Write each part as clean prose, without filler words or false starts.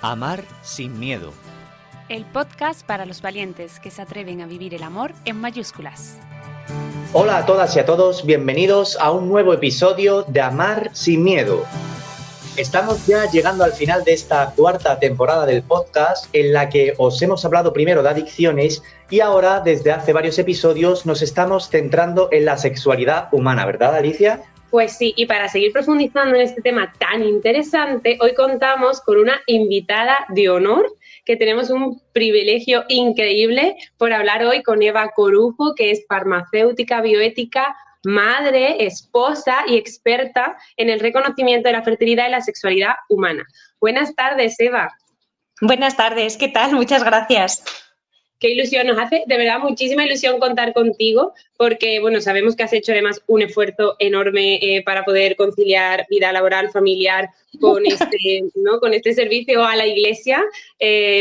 Amar sin miedo. El podcast para los valientes que se atreven a vivir el amor en mayúsculas. Hola a todas y a todos, bienvenidos a un nuevo episodio de Amar sin miedo. Estamos ya llegando al final de esta cuarta temporada del podcast en la que os hemos hablado primero de adicciones y ahora desde hace varios episodios nos estamos centrando en la sexualidad humana, ¿verdad, Alicia? Pues sí, y para seguir profundizando en este tema tan interesante, hoy contamos con una invitada de honor, que tenemos un privilegio increíble por hablar hoy con Eva Corujo, que es farmacéutica bioética, madre, esposa y experta en el reconocimiento de la fertilidad y la sexualidad humana. Buenas tardes, Eva. Buenas tardes, ¿qué tal? Muchas gracias. Qué ilusión, nos hace de verdad muchísima ilusión contar contigo porque, bueno, sabemos que has hecho además un esfuerzo enorme para poder conciliar vida laboral, familiar con este servicio a la Iglesia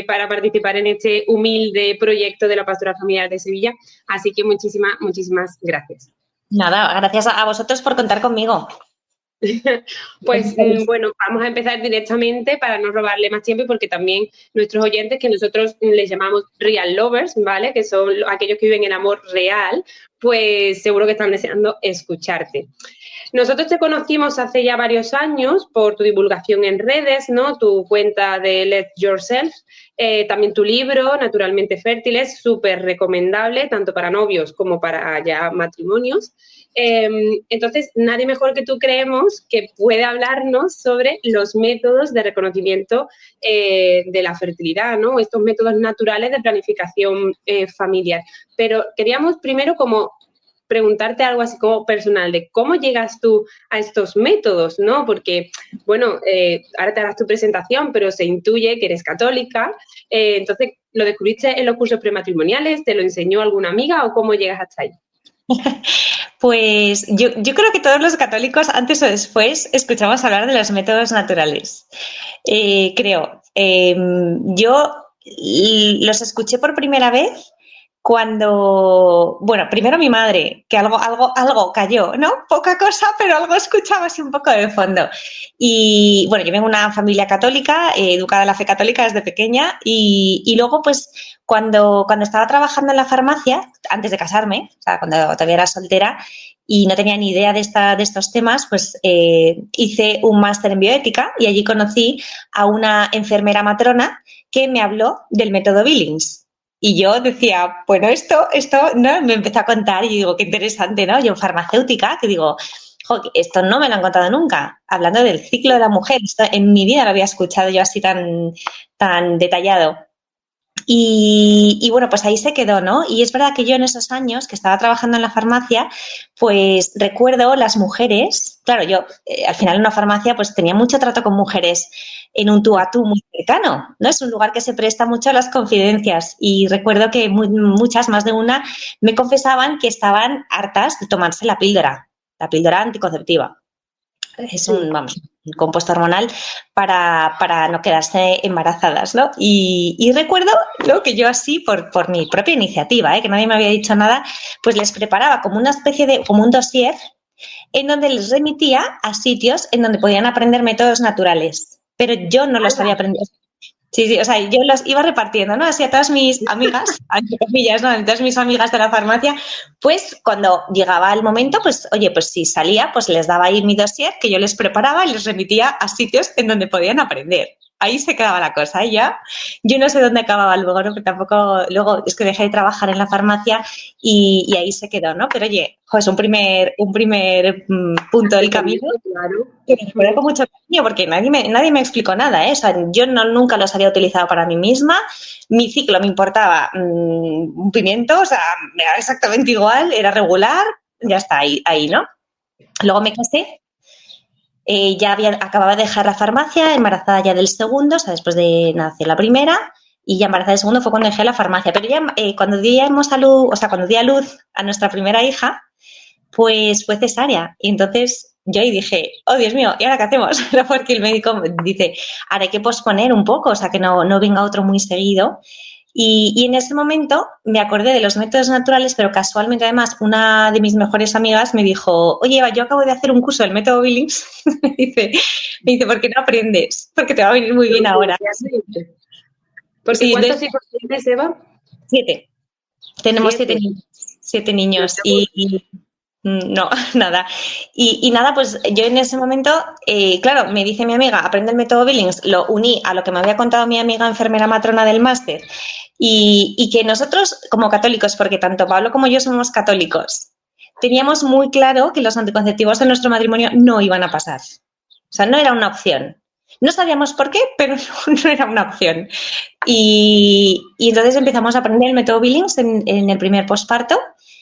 para participar en este humilde proyecto de la Pastoral Familiar de Sevilla. Así que muchísimas gracias. Nada, gracias a vosotros por contar conmigo. Pues bueno, vamos a empezar directamente para no robarle más tiempo y porque también nuestros oyentes, que nosotros les llamamos real lovers, ¿vale? Que son aquellos que viven el amor real, pues seguro que están deseando escucharte. Nosotros te conocimos hace ya varios años por tu divulgación en redes, ¿no? Tu cuenta de Let Yourself, también tu libro, Naturalmente Fértiles, súper recomendable, tanto para novios como para ya matrimonios. Entonces, nadie mejor que tú creemos que puede hablarnos sobre los métodos de reconocimiento de la fertilidad, ¿no? Estos métodos naturales de planificación familiar. Pero queríamos primero como preguntarte algo así como personal de cómo llegas tú a estos métodos, ¿no? Porque, bueno, ahora te harás tu presentación, pero se intuye que eres católica. Entonces, ¿lo descubriste en los cursos prematrimoniales? ¿Te lo enseñó alguna amiga o cómo llegas hasta ahí? Pues yo creo que todos los católicos, antes o después, escuchamos hablar de los métodos naturales. Creo. Yo los escuché por primera vez cuando, bueno, primero mi madre, que algo cayó, ¿no? Poca cosa, pero algo escuchaba así un poco de fondo. Y bueno, yo vengo de una familia católica, educada en la fe católica desde pequeña, y luego pues cuando estaba trabajando en la farmacia, antes de casarme, o sea, cuando todavía era soltera y no tenía ni idea de estos temas, pues hice un máster en bioética y allí conocí a una enfermera matrona que me habló del método Billings. Y yo decía, bueno, esto, ¿no? Me empezó a contar y digo, qué interesante, ¿no? Yo farmacéutica, que digo, esto no me lo han contado nunca. Hablando del ciclo de la mujer, esto en mi vida lo había escuchado yo así tan detallado. Y bueno, pues ahí se quedó, ¿no? Y es verdad que yo en esos años que estaba trabajando en la farmacia, pues recuerdo las mujeres, claro, yo al final en una farmacia pues tenía mucho trato con mujeres en un tú a tú muy cercano, ¿no? Es un lugar que se presta mucho a las confidencias y recuerdo que muchas, más de una, me confesaban que estaban hartas de tomarse la píldora anticonceptiva. Es un compuesto hormonal para no quedarse embarazadas, ¿no? Y recuerdo, ¿no?, que yo así, por mi propia iniciativa, que nadie me había dicho nada, pues les preparaba como una especie de, como un dossier en donde les remitía a sitios en donde podían aprender métodos naturales, pero yo no los había aprendido. Sí, o sea, yo los iba repartiendo, ¿no? Así a todas mis amigas, entre comillas, ¿no? A todas mis amigas de la farmacia, pues cuando llegaba el momento, pues, oye, pues si salía, pues les daba ahí mi dossier que yo les preparaba y les remitía a sitios en donde podían aprender. Ahí se quedaba la cosa, y ya. Yo no sé dónde acababa luego, ¿no? Porque tampoco, luego es que dejé de trabajar en la farmacia y ahí se quedó, ¿no? Pero oye, es un primer punto del camino. Claro. Que me recuerdo con mucho cariño porque nadie me explicó nada, ¿eh? O sea, yo nunca los había utilizado para mí misma. Mi ciclo me importaba un pimiento, o sea, me daba exactamente igual, era regular, ya está, ahí, ¿no? Luego me casé. Acababa de dejar la farmacia, embarazada ya del segundo, o sea, después de nacer la primera, y ya embarazada del segundo fue cuando dejé la farmacia. Pero ya cuando di a luz a nuestra primera hija, pues fue cesárea. Y entonces yo ahí dije, oh Dios mío, ¿y ahora qué hacemos? Porque el médico dice, ahora hay que posponer un poco, o sea, que no venga otro muy seguido. Y en ese momento me acordé de los métodos naturales, pero casualmente además una de mis mejores amigas me dijo, oye Eva, yo acabo de hacer un curso del método Billings. me dice, ¿por qué no aprendes? Porque te va a venir muy bien ahora. Porque Sí, ¿cuántos hijos tienes, Eva? 7. Tenemos 7. 7 niños y no, nada. Y nada, pues yo en ese momento, claro, me dice mi amiga, aprende el método Billings, lo uní a lo que me había contado mi amiga enfermera matrona del máster y que nosotros como católicos, porque tanto Pablo como yo somos católicos, teníamos muy claro que los anticonceptivos de nuestro matrimonio no iban a pasar. O sea, no era una opción. No sabíamos por qué, pero no era una opción. Y entonces empezamos a aprender el método Billings en el primer posparto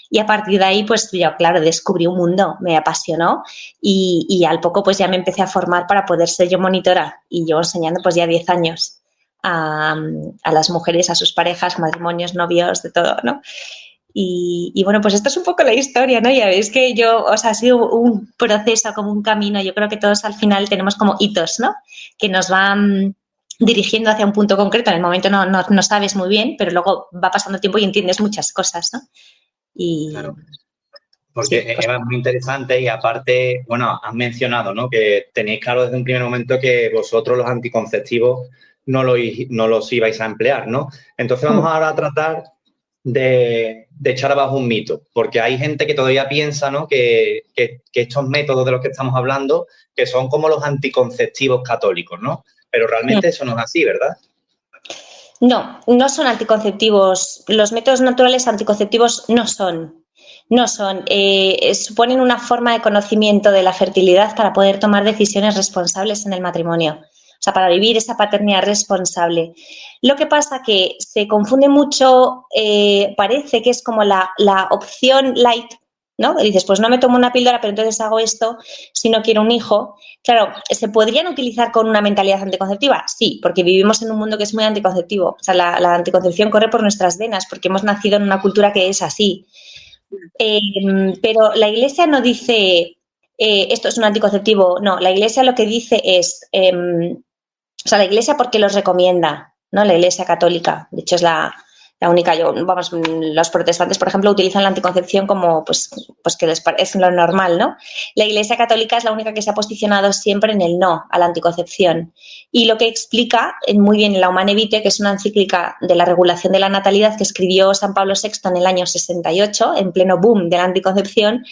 y a partir de ahí, pues yo, claro, descubrí un mundo, me apasionó y al poco pues ya me empecé a formar para poder ser yo monitora y yo enseñando pues ya 10 años a las mujeres, a sus parejas, matrimonios, novios, de todo, ¿no? Y bueno, pues esto es un poco la historia, ¿no? Ya veis que yo, o sea, ha sido un proceso, como un camino. Yo creo que todos al final tenemos como hitos, ¿no? Que nos van dirigiendo hacia un punto concreto. En el momento no sabes muy bien, pero luego va pasando tiempo y entiendes muchas cosas, ¿no? Y Claro. Porque sí, pues, Eva, es muy interesante y aparte, bueno, has mencionado, ¿no? Que tenéis claro desde un primer momento que vosotros los anticonceptivos no los ibais a emplear, ¿no? Entonces vamos ahora a tratar de echar abajo un mito, porque hay gente que todavía piensa, ¿no? Que estos métodos de los que estamos hablando, que son como los anticonceptivos católicos, ¿no? Pero realmente eso no es así, ¿verdad? no son anticonceptivos. Los métodos naturales anticonceptivos no son. Suponen una forma de conocimiento de la fertilidad para poder tomar decisiones responsables en el matrimonio. O sea, para vivir esa paternidad responsable. Lo que pasa que se confunde mucho, parece que es como la opción light, ¿no? Y dices, pues no me tomo una píldora, pero entonces hago esto si no quiero un hijo. Claro, ¿se podrían utilizar con una mentalidad anticonceptiva? Sí, porque vivimos en un mundo que es muy anticonceptivo. O sea, la anticoncepción corre por nuestras venas porque hemos nacido en una cultura que es así. Pero la Iglesia no dice esto es un anticonceptivo. No, la Iglesia lo que dice es, o sea, la Iglesia porque los recomienda, ¿no? La Iglesia católica, de hecho es la única, los protestantes, por ejemplo, utilizan la anticoncepción como, pues que es lo normal, ¿no? La Iglesia católica es la única que se ha posicionado siempre en el no a la anticoncepción. Y lo que explica muy bien en la Humane Vitae, que es una encíclica de la regulación de la natalidad que escribió San Pablo VI en el año 68, en pleno boom de la anticoncepción,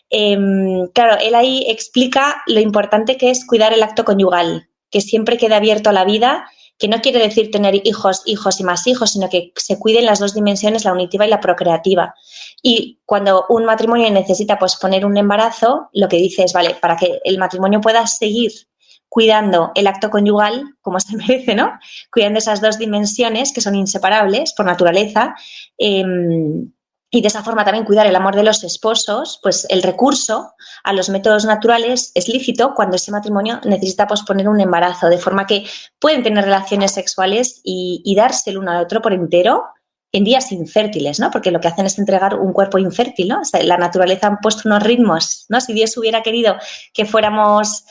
claro, él ahí explica lo importante que es cuidar el acto conyugal, que siempre quede abierto a la vida, que no quiere decir tener hijos y más hijos, sino que se cuiden las dos dimensiones, la unitiva y la procreativa. Y cuando un matrimonio necesita posponer un embarazo, lo que dice es, vale, para que el matrimonio pueda seguir cuidando el acto conyugal, como se merece, ¿no? Cuidando esas dos dimensiones que son inseparables por naturaleza, y de esa forma también cuidar el amor de los esposos, pues el recurso a los métodos naturales es lícito cuando ese matrimonio necesita posponer un embarazo, de forma que pueden tener relaciones sexuales y darse el uno al otro por entero en días infértiles, ¿no? Porque lo que hacen es entregar un cuerpo infértil, ¿no? O sea, la naturaleza ha puesto unos ritmos, ¿no? Si Dios hubiera querido que fuéramos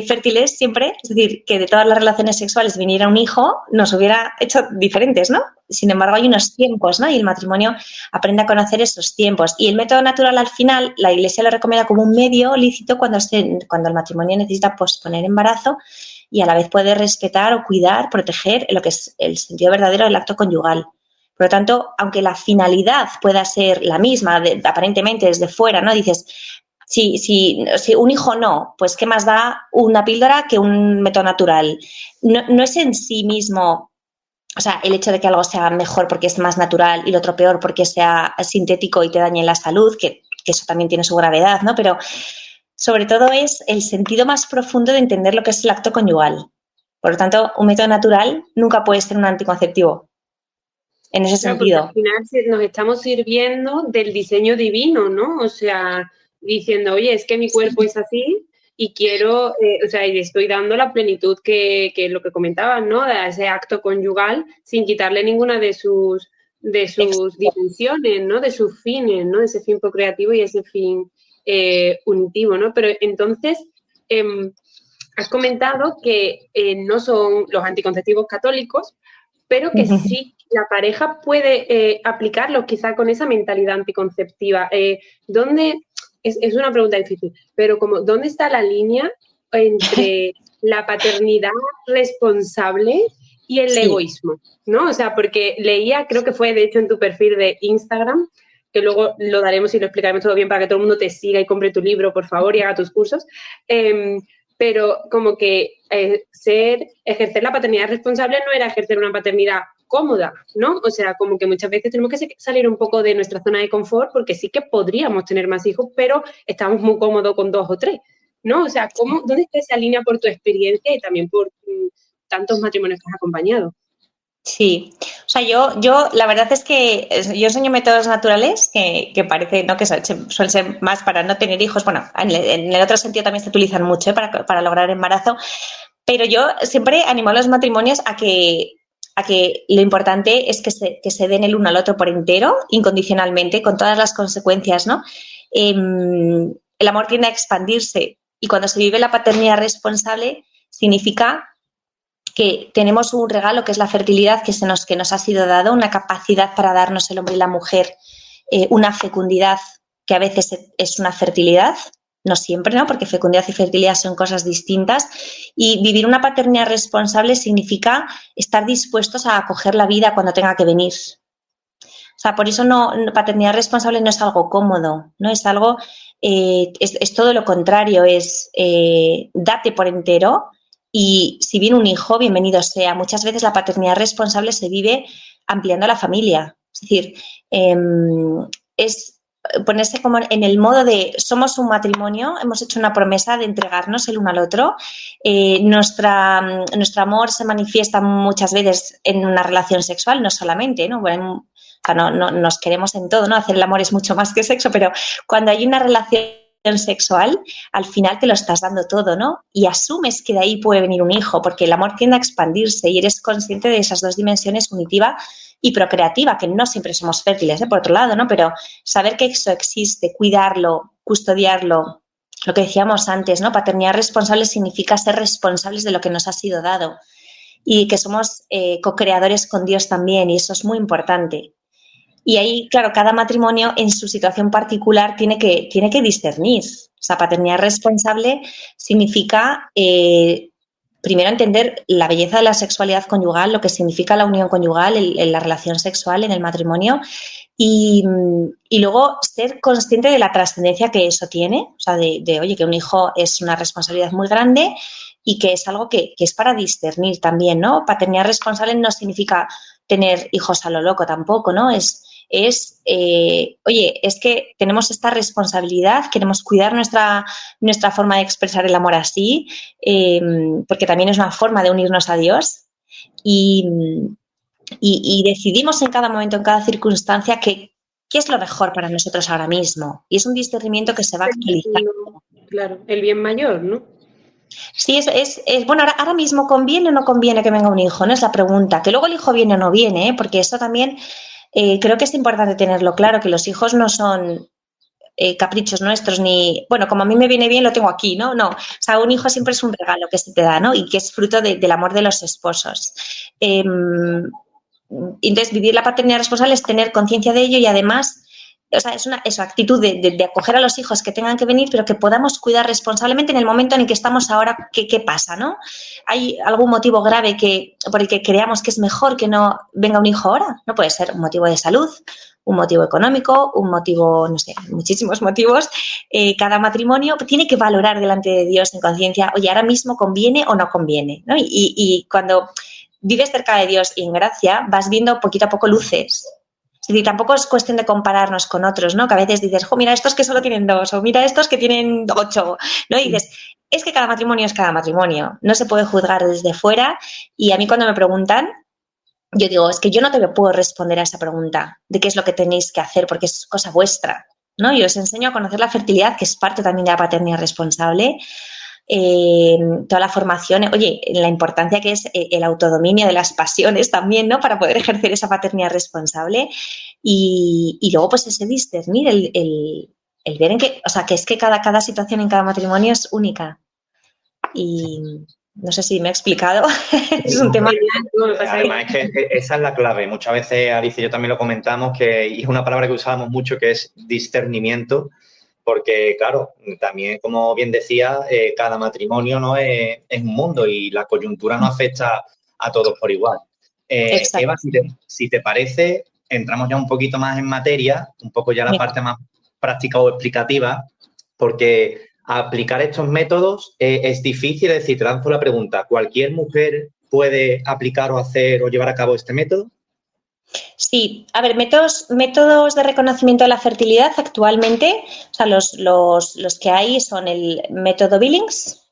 fértiles siempre, es decir, que de todas las relaciones sexuales viniera un hijo, nos hubiera hecho diferentes, ¿no? Sin embargo, hay unos tiempos, ¿no? Y el matrimonio aprende a conocer esos tiempos. Y el método natural, al final, la Iglesia lo recomienda como un medio lícito cuando el matrimonio necesita posponer embarazo y a la vez puede respetar o cuidar, proteger lo que es el sentido verdadero del acto conyugal. Por lo tanto, aunque la finalidad pueda ser la misma, aparentemente desde fuera, ¿no? Dices, si un hijo no, pues ¿qué más da una píldora que un método natural? No es en sí mismo, o sea, el hecho de que algo sea mejor porque es más natural y lo otro peor porque sea sintético y te dañe la salud, que eso también tiene su gravedad, ¿no? Pero sobre todo es el sentido más profundo de entender lo que es el acto conyugal. Por lo tanto, un método natural nunca puede ser un anticonceptivo. En ese sentido. Al final nos estamos sirviendo del diseño divino, ¿no? O sea, diciendo, oye, es que mi cuerpo es así y quiero, o sea, y le estoy dando la plenitud que lo que comentaban, ¿no? De ese acto conyugal sin quitarle ninguna de sus dimensiones, ¿no? De sus fines, ¿no? Ese fin procreativo y ese fin unitivo, ¿no? Pero entonces, has comentado que no son los anticonceptivos católicos, pero que sí la pareja puede aplicarlo quizá con esa mentalidad anticonceptiva. ¿Dónde? Es una pregunta difícil, pero como, ¿dónde está la línea entre la paternidad responsable y el egoísmo? ¿No? O sea, porque leía, creo que fue de hecho en tu perfil de Instagram, que luego lo daremos y lo explicaremos todo bien para que todo el mundo te siga y compre tu libro, por favor, y haga tus cursos. Pero como que ejercer la paternidad responsable no era ejercer una paternidad cómoda, ¿no? O sea, como que muchas veces tenemos que salir un poco de nuestra zona de confort porque sí que podríamos tener más hijos, pero estamos muy cómodos con 2 o 3, ¿no? O sea, ¿dónde está esa línea por tu experiencia y también por tantos matrimonios que has acompañado? Sí, o sea, yo la verdad es que yo enseño métodos naturales que parece, ¿no?, que suelen ser más para no tener hijos. Bueno, en el otro sentido también se utilizan mucho, para lograr embarazo, pero yo siempre animo a los matrimonios a que lo importante es que se den el uno al otro por entero, incondicionalmente, con todas las consecuencias, ¿no? El amor tiende a expandirse y cuando se vive la paternidad responsable significa que tenemos un regalo que es la fertilidad que nos ha sido dado, una capacidad para darnos el hombre y la mujer, una fecundidad que a veces es una fertilidad, no siempre, ¿no?, porque fecundidad y fertilidad son cosas distintas, y vivir una paternidad responsable significa estar dispuestos a acoger la vida cuando tenga que venir. O sea, por eso paternidad responsable no es algo cómodo, ¿no? Es algo, es todo lo contrario, es date por entero. Y si viene un hijo, bienvenido sea. Muchas veces la paternidad responsable se vive ampliando la familia. Es decir, es ponerse como en el modo de somos un matrimonio, hemos hecho una promesa de entregarnos el uno al otro. Nuestro amor se manifiesta muchas veces en una relación sexual, no solamente, ¿no? Bueno, o sea, no nos queremos en todo, ¿no? Hacer el amor es mucho más que sexo, pero cuando hay una relación sexual, al final te lo estás dando todo, ¿no? Y asumes que de ahí puede venir un hijo, porque el amor tiende a expandirse y eres consciente de esas dos dimensiones, unitiva y procreativa, que no siempre somos fértiles, por otro lado, ¿no? Pero saber que eso existe, cuidarlo, custodiarlo, lo que decíamos antes, ¿no? Paternidad responsable significa ser responsables de lo que nos ha sido dado y que somos co-creadores con Dios también, y eso es muy importante. Y ahí, claro, cada matrimonio en su situación particular tiene que discernir. O sea, paternidad responsable significa, primero, entender la belleza de la sexualidad conyugal, lo que significa la unión conyugal, la relación sexual en el matrimonio, y luego ser consciente de la trascendencia que eso tiene. O sea, oye, que un hijo es una responsabilidad muy grande y que es algo que es para discernir también, ¿no? Paternidad responsable no significa tener hijos a lo loco tampoco, ¿no? Oye, es que tenemos esta responsabilidad, queremos cuidar nuestra forma de expresar el amor así, porque también es una forma de unirnos a Dios y decidimos en cada momento, en cada circunstancia, qué es lo mejor para nosotros ahora mismo. Y es un discernimiento que se va actualizando. Claro, el bien mayor, ¿no? Sí, bueno, ahora mismo ¿conviene o no conviene que venga un hijo? No es la pregunta. Que luego el hijo viene o no viene, ¿eh? Porque eso también creo que es importante tenerlo claro, que los hijos no son caprichos nuestros ni, bueno, como a mí me viene bien lo tengo aquí, ¿no? No, o sea, un hijo siempre es un regalo que se te da, ¿no? Y que es fruto del amor de los esposos. Entonces, vivir la paternidad responsable es tener conciencia de ello y además, o sea, es una actitud de acoger a los hijos que tengan que venir, pero que podamos cuidar responsablemente en el momento en el que estamos ahora. ¿Qué pasa, no? ¿Hay algún motivo grave por el que creamos que es mejor que no venga un hijo ahora? No puede ser un motivo de salud, un motivo económico, un motivo, no sé, muchísimos motivos. Cada matrimonio tiene que valorar delante de Dios en conciencia, oye, ahora mismo conviene o no conviene, ¿no? Y cuando vives cerca de Dios y en gracia, vas viendo poquito a poco luces. Es decir, tampoco es cuestión de compararnos con otros, ¿no? Que a veces dices, mira, estos que solo tienen 2, o mira, estos que tienen 8, ¿no? Y dices, es que cada matrimonio es cada matrimonio. No se puede juzgar desde fuera. Y a mí cuando me preguntan, yo digo, es que yo no te puedo responder a esa pregunta de qué es lo que tenéis que hacer, porque es cosa vuestra, ¿no? Yo os enseño a conocer la fertilidad, que es parte también de la paternidad responsable. Toda la formación, oye, la importancia que es el autodominio de las pasiones también, ¿no? Para poder ejercer esa paternidad responsable y luego pues ese discernir, el ver en que, o sea, que es que cada situación en cada matrimonio es única y No sé si me he explicado. Es un tema. Además, es que esa es la clave. Muchas veces, Alicia y yo también lo comentamos, que es una palabra que usábamos mucho, que es discernimiento, porque, claro, también, como bien decía, cada matrimonio no es un mundo y la coyuntura no afecta a todos por igual. Eva, si te parece, entramos ya un poquito más en materia, un poco ya la parte más práctica o explicativa, porque aplicar estos métodos es difícil. Es decir, te lanzo la pregunta, ¿cualquier mujer puede aplicar o hacer o llevar a cabo este método? Sí, a ver, métodos de reconocimiento de la fertilidad actualmente, o sea, los que hay son el método Billings,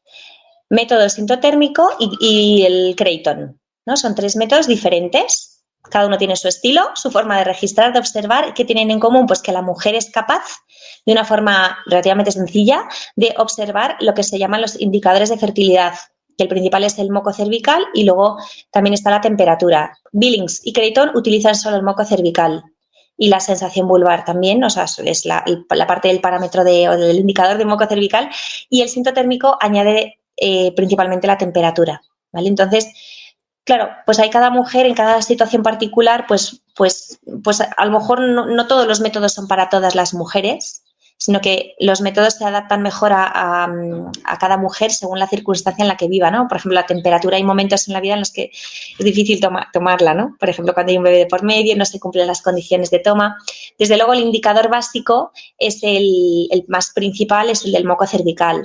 método sintotérmico y el Creighton, ¿no? Son 3 métodos diferentes. Cada uno tiene su estilo, su forma de registrar, de observar. ¿Qué tienen en común? Pues que la mujer es capaz, de una forma relativamente sencilla, de observar lo que se llaman los indicadores de fertilidad, que el principal es el moco cervical y luego también está la temperatura. Billings y Creighton utilizan solo el moco cervical y la sensación vulvar también, o sea, es la parte del parámetro o del indicador de moco cervical, y el sintotérmico añade principalmente la temperatura, ¿vale? Entonces, claro, pues hay cada mujer en cada situación particular, pues a lo mejor no todos los métodos son para todas las mujeres, sino que los métodos se adaptan mejor a cada mujer según la circunstancia en la que viva, ¿no? Por ejemplo, la temperatura, hay momentos en la vida en los que es difícil tomarla, ¿no? Por ejemplo, cuando hay un bebé de por medio, no se cumplen las condiciones de toma. Desde luego, el indicador básico es el más principal, es el del moco cervical.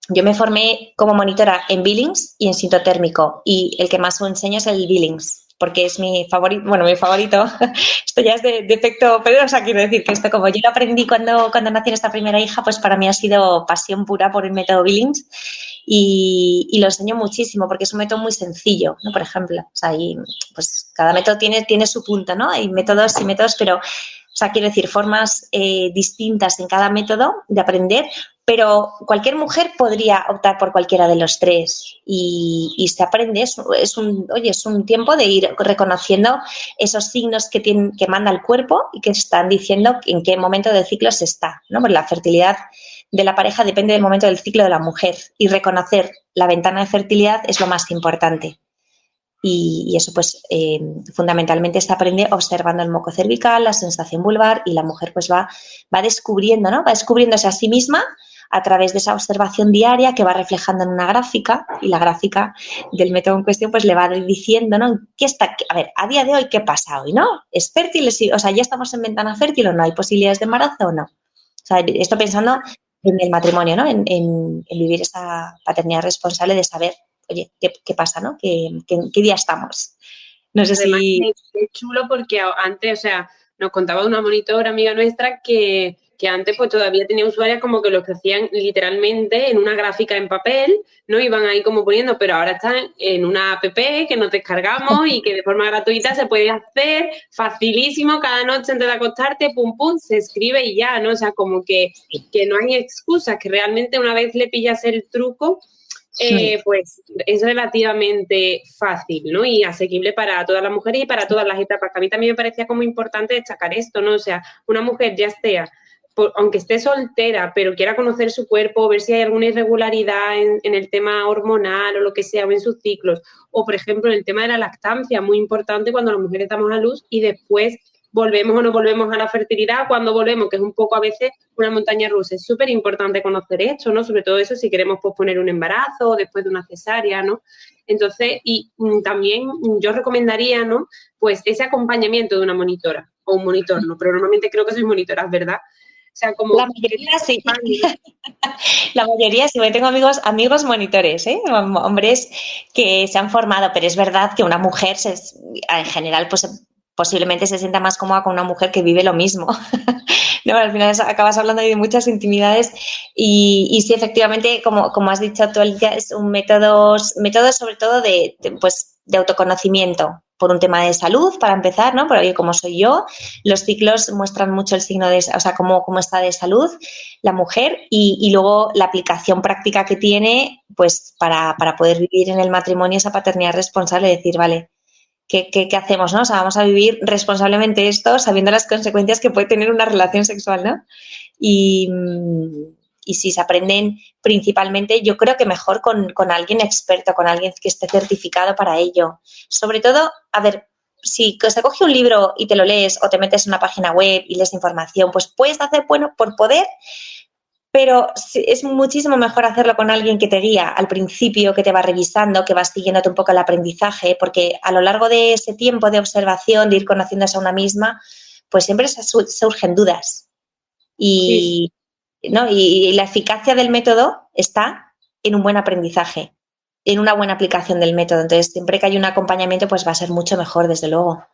Yo me formé como monitora en Billings y en sintotérmico, y el que más os enseño es el Billings, porque es mi favorito. Bueno, mi favorito, esto ya es de efecto, pero o sea, quiero decir que esto, como yo lo aprendí cuando nací esta primera hija, pues para mí ha sido pasión pura por el método Billings, y lo enseño muchísimo porque es un método muy sencillo, ¿no? Por ejemplo, o sea, y, pues cada método tiene su punto, ¿no? Hay métodos y métodos, pero, o sea, quiero decir, formas distintas en cada método de aprender, pero cualquier mujer podría optar por cualquiera de los 3 y se aprende. Es un tiempo de ir reconociendo esos signos que manda el cuerpo y que están diciendo en qué momento del ciclo se está, ¿no? Pues la fertilidad de la pareja depende del momento del ciclo de la mujer, y reconocer la ventana de fertilidad es lo más importante. Y eso, pues, fundamentalmente se aprende observando el moco cervical, la sensación vulvar, y la mujer pues va descubriendo, ¿no? Va descubriéndose a sí misma a través de esa observación diaria que va reflejando en una gráfica, y la gráfica del método en cuestión pues le va diciendo, ¿no? A ver, a día de hoy, ¿qué pasa hoy, no? ¿Es fértil? O sea, ¿ya estamos en ventana fértil o no? ¿Hay posibilidades de embarazo o no? O sea, esto pensando en el matrimonio, ¿no? En vivir esa paternidad responsable, de saber, oye, ¿qué pasa, no? ¿Qué día estamos? No sé. Además, si... Es chulo porque antes, o sea, nos contaba una monitora amiga nuestra que antes pues todavía tenía usuarias como que lo que hacían literalmente en una gráfica en papel, ¿no? Iban ahí como poniendo, pero ahora están en una app que nos descargamos y que de forma gratuita se puede hacer facilísimo. Cada noche antes de acostarte, pum, pum, se escribe y ya, ¿no? O sea, como que no hay excusas, que realmente una vez le pillas el truco, pues es relativamente fácil, ¿no? Y asequible para todas las mujeres y para todas las etapas. Que a mí también me parecía como importante destacar esto, ¿no? O sea, una mujer ya sea, aunque esté soltera, pero quiera conocer su cuerpo, ver si hay alguna irregularidad en el tema hormonal o lo que sea, o en sus ciclos, o por ejemplo en el tema de la lactancia, muy importante cuando las mujeres damos a luz y después volvemos o no volvemos a la fertilidad, cuando volvemos, que es un poco a veces una montaña rusa. Es súper importante conocer esto, ¿no? Sobre todo eso si queremos posponer un embarazo o después de una cesárea, ¿no? Entonces, y también yo recomendaría, ¿no? Pues ese acompañamiento de una monitora o un monitor, ¿no? Pero normalmente creo que sois monitoras, ¿verdad? O sea, como... La mayoría sí. La mayoría sí, porque tengo amigos monitores, hombres que se han formado, pero es verdad que una mujer en general pues posiblemente se sienta más cómoda con una mujer que vive lo mismo. No, al final acabas hablando de muchas intimidades y sí, efectivamente, como has dicho tú, Alicia, es un método sobre todo de autoconocimiento, por un tema de salud, para empezar, ¿no? Porque como soy yo, los ciclos muestran mucho el signo de, o sea, cómo está de salud la mujer, y luego la aplicación práctica que tiene, pues para poder vivir en el matrimonio esa paternidad responsable, decir, vale, ¿qué hacemos, no? O sea, vamos a vivir responsablemente esto, sabiendo las consecuencias que puede tener una relación sexual, ¿no? Y y si se aprenden principalmente, yo creo que mejor con alguien experto, con alguien que esté certificado para ello. Sobre todo, a ver, si se coge un libro y te lo lees o te metes en una página web y lees información, pues puedes hacer, bueno, por poder, pero es muchísimo mejor hacerlo con alguien que te guía al principio, que te va revisando, que vas siguiéndote un poco el aprendizaje, porque a lo largo de ese tiempo de observación, de ir conociéndose a una misma, pues siempre surgen dudas. Y, ¿no? Y la eficacia del método está en un buen aprendizaje, en una buena aplicación del método. Entonces, siempre que hay un acompañamiento, pues va a ser mucho mejor, desde luego.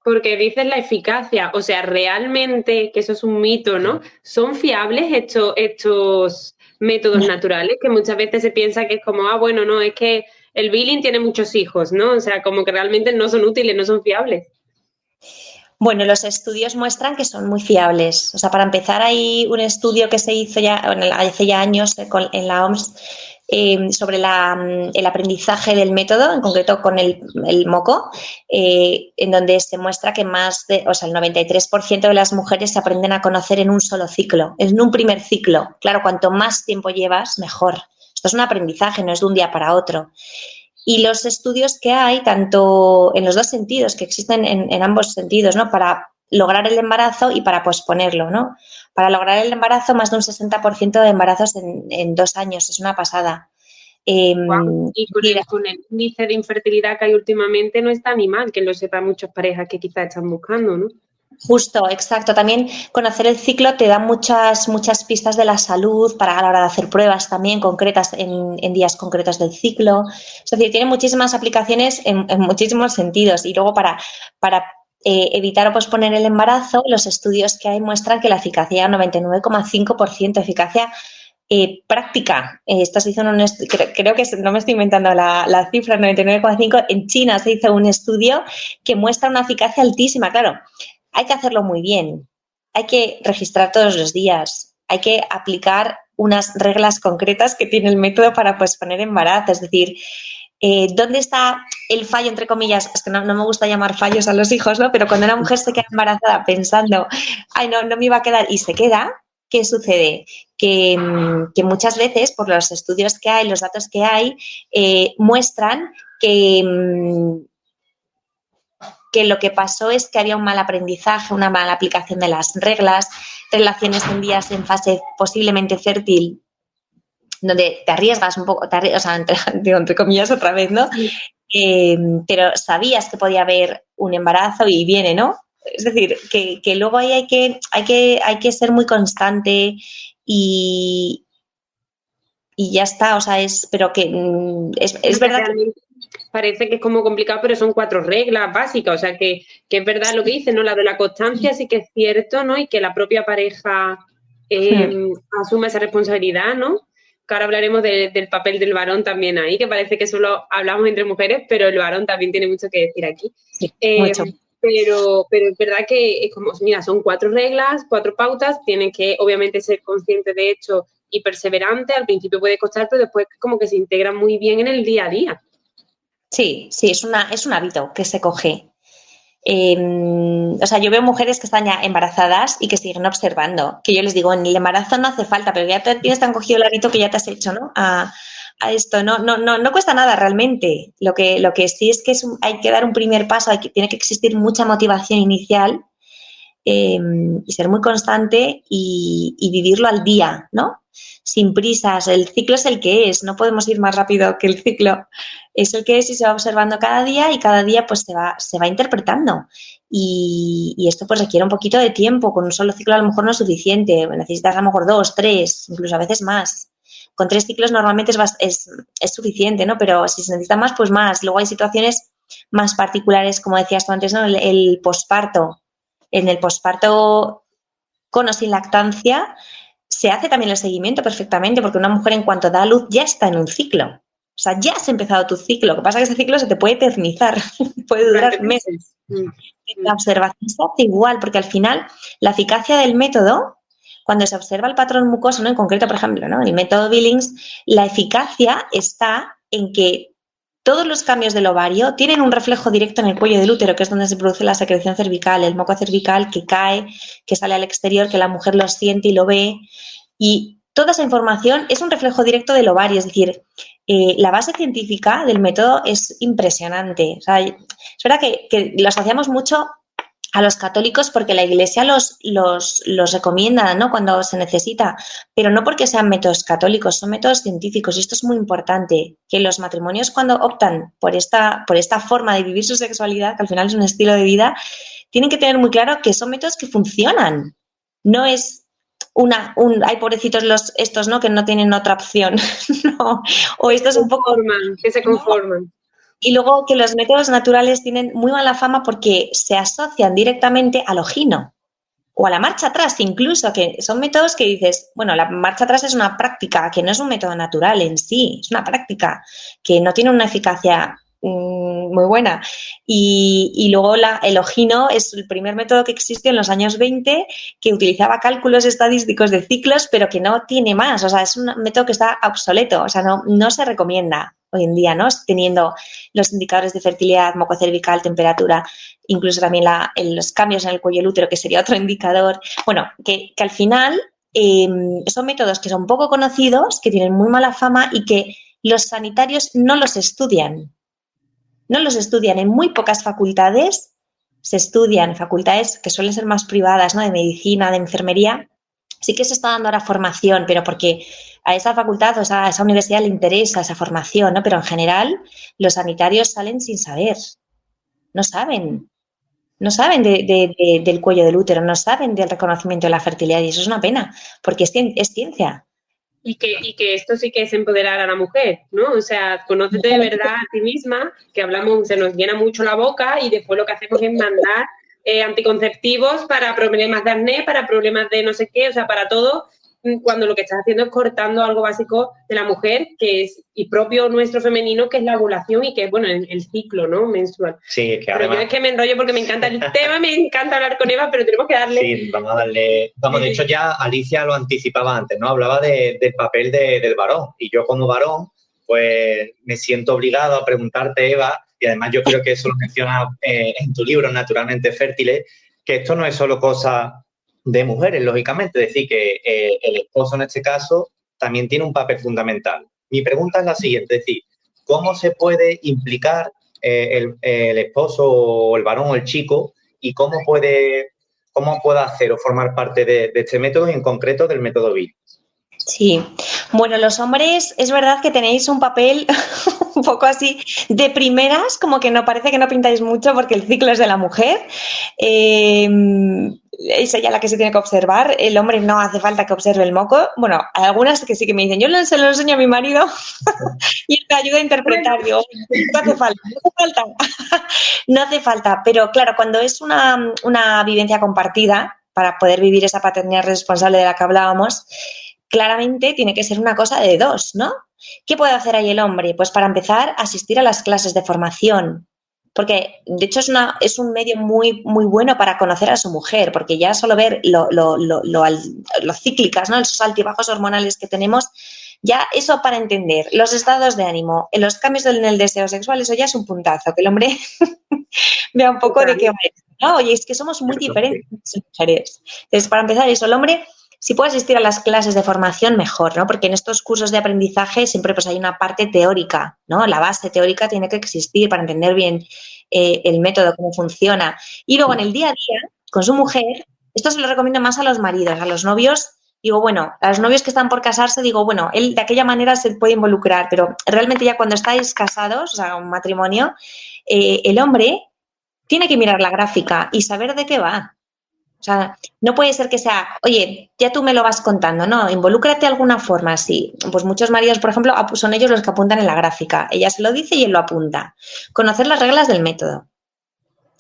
Porque dices la eficacia, o sea, realmente, que eso es un mito, ¿no? ¿Son fiables estos métodos naturales? Que muchas veces se piensa que es como, bueno, no, es que el billing tiene muchos hijos, ¿no? O sea, como que realmente no son útiles, no son fiables. Los estudios muestran que son muy fiables. O sea, para empezar, hay un estudio que se hizo ya hace ya años en la OMS sobre el aprendizaje del método, en concreto con el moco, en donde se muestra que el 93% de las mujeres se aprenden a conocer en un solo ciclo, en un primer ciclo. Claro, cuanto más tiempo llevas, mejor. Esto es un aprendizaje, no es de un día para otro. Y los estudios que hay, tanto en los dos sentidos, que existen en ambos sentidos, ¿no? Para lograr el embarazo y para posponerlo, ¿no? Para lograr el embarazo, más de un 60% de embarazos en 2 años, es una pasada. Wow. Y con el índice de infertilidad que hay últimamente, no está ni mal que lo sepan muchas parejas que quizás están buscando, ¿no? Justo, exacto. También conocer el ciclo te da muchas pistas de la salud para a la hora de hacer pruebas también concretas en días concretos del ciclo. Es decir, tiene muchísimas aplicaciones en muchísimos sentidos. Y luego para evitar o posponer el embarazo, los estudios que hay muestran que la eficacia, 99,5% eficacia práctica. Esto se hizo creo que no me estoy inventando la cifra, 99,5%. En China se hizo un estudio que muestra una eficacia altísima. Claro, hay que hacerlo muy bien, hay que registrar todos los días, hay que aplicar unas reglas concretas que tiene el método para posponer embarazo. Es decir, ¿dónde está el fallo, entre comillas? Es que no me gusta llamar fallos a los hijos, ¿no? Pero cuando una mujer se queda embarazada pensando, ay, no me iba a quedar y se queda, ¿qué sucede? Que muchas veces, por los estudios que hay, los datos que hay, muestran que lo que pasó es que había un mal aprendizaje, una mala aplicación de las reglas, relaciones en días en fase posiblemente fértil, donde te arriesgas un poco, entre comillas otra vez, ¿no? Pero sabías que podía haber un embarazo y viene, ¿no? Es decir, que luego ahí hay que ser muy constante y ya está, o sea, pero que es verdad que parece que es como complicado, pero son 4 reglas básicas, o sea que es verdad lo que dice, ¿no? La de la constancia sí que es cierto, ¿no? Y que la propia pareja asuma esa responsabilidad, ¿no? Que ahora hablaremos del papel del varón también ahí, que parece que solo hablamos entre mujeres, pero el varón también tiene mucho que decir aquí. Sí, mucho. Pero es verdad que es como, mira, son 4 reglas, 4 pautas, tienen que obviamente ser conscientes de hecho y perseverante. Al principio puede costar, pero después como que se integran muy bien en el día a día. Sí, es un hábito que se coge. Yo veo mujeres que están ya embarazadas y que siguen observando, que yo les digo, en el embarazo no hace falta, pero ya tienes tan cogido el hábito que ya te has hecho, ¿no? A esto, no cuesta nada realmente. Lo que sí es que hay que dar un primer paso, tiene que existir mucha motivación inicial y ser muy constante y vivirlo al día, ¿no? Sin prisas. El ciclo es el que es, no podemos ir más rápido que el ciclo. Es el que es y se va observando cada día y cada día pues se va interpretando. Y esto pues requiere un poquito de tiempo. Con un solo ciclo a lo mejor no es suficiente. Necesitas a lo mejor 2, 3, incluso a veces más. Con 3 ciclos normalmente es suficiente, ¿no? Pero si se necesita más, pues más. Luego hay situaciones más particulares, como decías tú antes, ¿no? El posparto. En el posparto con o sin lactancia se hace también el seguimiento perfectamente, porque una mujer en cuanto da a luz ya está en un ciclo. O sea, ya has empezado tu ciclo. Lo que pasa es que ese ciclo se te puede eternizar, puede durar meses. La observación se hace igual, porque al final la eficacia del método, cuando se observa el patrón mucoso, ¿no? En concreto, por ejemplo, ¿no? El método Billings, la eficacia está en que todos los cambios del ovario tienen un reflejo directo en el cuello del útero, que es donde se produce la secreción cervical, el moco cervical que cae, que sale al exterior, que la mujer lo siente y lo ve. Y toda esa información es un reflejo directo del ovario, es decir, la base científica del método es impresionante. O sea, es verdad que lo asociamos mucho a los católicos porque la Iglesia los recomienda, ¿no?, cuando se necesita, pero no porque sean métodos católicos, son métodos científicos, y esto es muy importante, que los matrimonios, cuando optan por esta forma de vivir su sexualidad, que al final es un estilo de vida, tienen que tener muy claro que son métodos que funcionan. No es hay pobrecitos estos, ¿no?, que no tienen otra opción. No. O estos un poco que se conforman. Y luego que los métodos naturales tienen muy mala fama porque se asocian directamente al ojino o a la marcha atrás, incluso, que son métodos que dices, bueno, la marcha atrás es una práctica, que no es un método natural en sí, es una práctica que no tiene una eficacia muy buena. Y luego el ojino es el primer método que existió en los años 20 que utilizaba cálculos estadísticos de ciclos, pero que no tiene más. O sea, es un método que está obsoleto. O sea, no se recomienda hoy en día, ¿no? Teniendo los indicadores de fertilidad, moco cervical, temperatura, incluso también los cambios en el cuello del útero, que sería otro indicador. Bueno, que al final son métodos que son poco conocidos, que tienen muy mala fama y que los sanitarios no los estudian. No los estudian en muy pocas facultades, se estudian facultades que suelen ser más privadas, ¿no?, de medicina, de enfermería. Sí que se está dando ahora formación, pero porque a esa facultad, o sea, a esa universidad le interesa esa formación, ¿no? Pero en general los sanitarios salen sin saber, no saben del cuello del útero, no saben del reconocimiento de la fertilidad, y eso es una pena, porque es ciencia. Y que esto sí que es empoderar a la mujer, ¿no? O sea, conócete de verdad a ti misma, que hablamos, se nos llena mucho la boca y después lo que hacemos es mandar anticonceptivos para problemas de acné, para problemas de no sé qué, o sea, para todo, cuando lo que estás haciendo es cortando algo básico de la mujer, que es y propio nuestro femenino, que es la ovulación y que es, bueno, el ciclo, ¿no?, menstrual. Sí, es que pero además... yo es que me enrollo porque me encanta el tema, me encanta hablar con Eva, pero tenemos que darle... Sí, vamos a darle... Vamos, de hecho ya Alicia lo anticipaba antes, ¿no? Hablaba del papel del varón, y yo como varón, pues me siento obligado a preguntarte, Eva, y además yo creo que eso lo mencionas en tu libro, Naturalmente Fértiles, que esto no es solo cosa de mujeres, lógicamente, es decir, que el esposo en este caso también tiene un papel fundamental. Mi pregunta es la siguiente, es decir, ¿cómo se puede implicar el esposo o el varón o el chico y cómo puede hacer o formar parte de este método y en concreto del método BIL? Sí, bueno, los hombres es verdad que tenéis un papel un poco así de primeras, como que no parece que no pintáis mucho porque el ciclo es de la mujer. Es ella la que se tiene que observar. El hombre no hace falta que observe el moco. Bueno, hay algunas que sí que me dicen, yo se lo enseño a mi marido y él te ayuda a interpretar. Yo, no hace falta. No hace falta. Pero claro, cuando es una vivencia compartida, para poder vivir esa paternidad responsable de la que hablábamos, claramente tiene que ser una cosa de dos, ¿no? ¿Qué puede hacer ahí el hombre? Pues para empezar, asistir a las clases de formación, porque de hecho es un medio muy, muy bueno para conocer a su mujer, porque ya solo ver lo cíclicas, ¿no?, esos altibajos hormonales que tenemos, ya eso para entender los estados de ánimo, los cambios en el deseo sexual, eso ya es un puntazo, que el hombre vea un poco de qué va esto, ¿no? Oye, es que somos muy diferentes las mujeres. Entonces, para empezar eso, el hombre, si puede asistir a las clases de formación, mejor, ¿no? Porque en estos cursos de aprendizaje siempre pues hay una parte teórica, ¿no? La base teórica tiene que existir para entender bien el método, cómo funciona. Y luego en el día a día, con su mujer, esto se lo recomiendo más a los maridos, a los novios. Digo, bueno, a los novios que están por casarse, digo, bueno, él de aquella manera se puede involucrar, pero realmente ya cuando estáis casados, o sea, un matrimonio, el hombre tiene que mirar la gráfica y saber de qué va. O sea, no puede ser que sea, oye, ya tú me lo vas contando, no, involúcrate de alguna forma, sí. Pues muchos maridos, por ejemplo, son ellos los que apuntan en la gráfica. Ella se lo dice y él lo apunta. Conocer las reglas del método.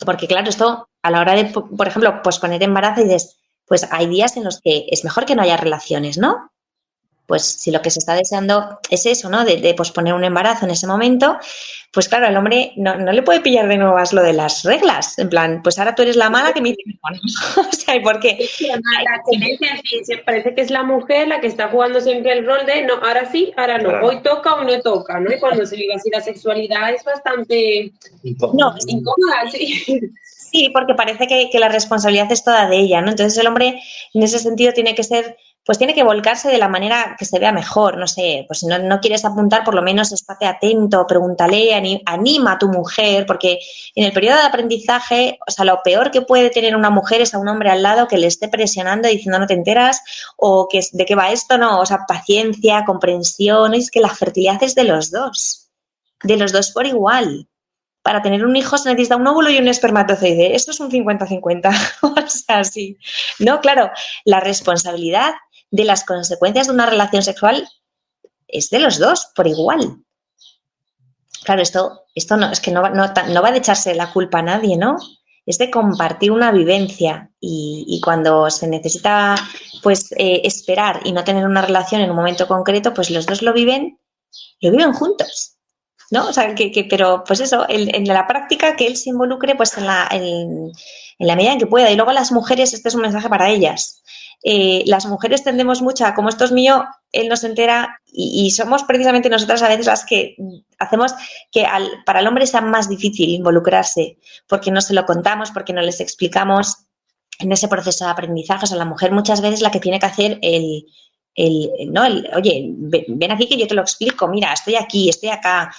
Porque, claro, esto a la hora de, por ejemplo, posponer embarazo y dices, pues hay días en los que es mejor que no haya relaciones, ¿no? Pues si lo que se está deseando es eso, ¿no? De posponer un embarazo en ese momento, pues claro, al hombre no le puede pillar de nuevas lo de las reglas. En plan, pues ahora tú eres la mala que me dice, bueno, o sea, ¿y por qué? La tendencia sí, parece que es la mujer la que está jugando siempre el rol de no, ahora sí, ahora no, hoy toca o no toca, ¿no? Y cuando se vive así la sexualidad es bastante incómoda, sí. Sí, porque parece que la responsabilidad es toda de ella, ¿no? Entonces el hombre en ese sentido tiene que ser pues tiene que volcarse de la manera que se vea mejor, no sé, pues si no quieres apuntar, por lo menos estate atento, pregúntale, anima a tu mujer, porque en el periodo de aprendizaje, o sea, lo peor que puede tener una mujer es a un hombre al lado que le esté presionando diciendo no te enteras, o que de qué va esto, no, o sea, paciencia, comprensión, es que la fertilidad es de los dos por igual. Para tener un hijo se necesita un óvulo y un espermatozoide. Eso es un 50-50. O sea, sí. No, claro, la responsabilidad de las consecuencias de una relación sexual es de los dos, por igual. Claro, esto no, es que no va de echarse la culpa a nadie, ¿no? Es de compartir una vivencia y cuando se necesita, pues, esperar y no tener una relación en un momento concreto, pues los dos lo viven juntos. ¿No? O sea, pero pues eso, en la práctica que él se involucre pues en la medida en que pueda. Y luego las mujeres, este es un mensaje para ellas. Las mujeres tendemos mucho a, como esto es mío, él no se entera y somos precisamente nosotras a veces las que hacemos que para el hombre sea más difícil involucrarse porque no se lo contamos, porque no les explicamos en ese proceso de aprendizaje. O sea, la mujer muchas veces la que tiene que hacer oye, ven aquí que yo te lo explico, mira, estoy aquí, estoy acá.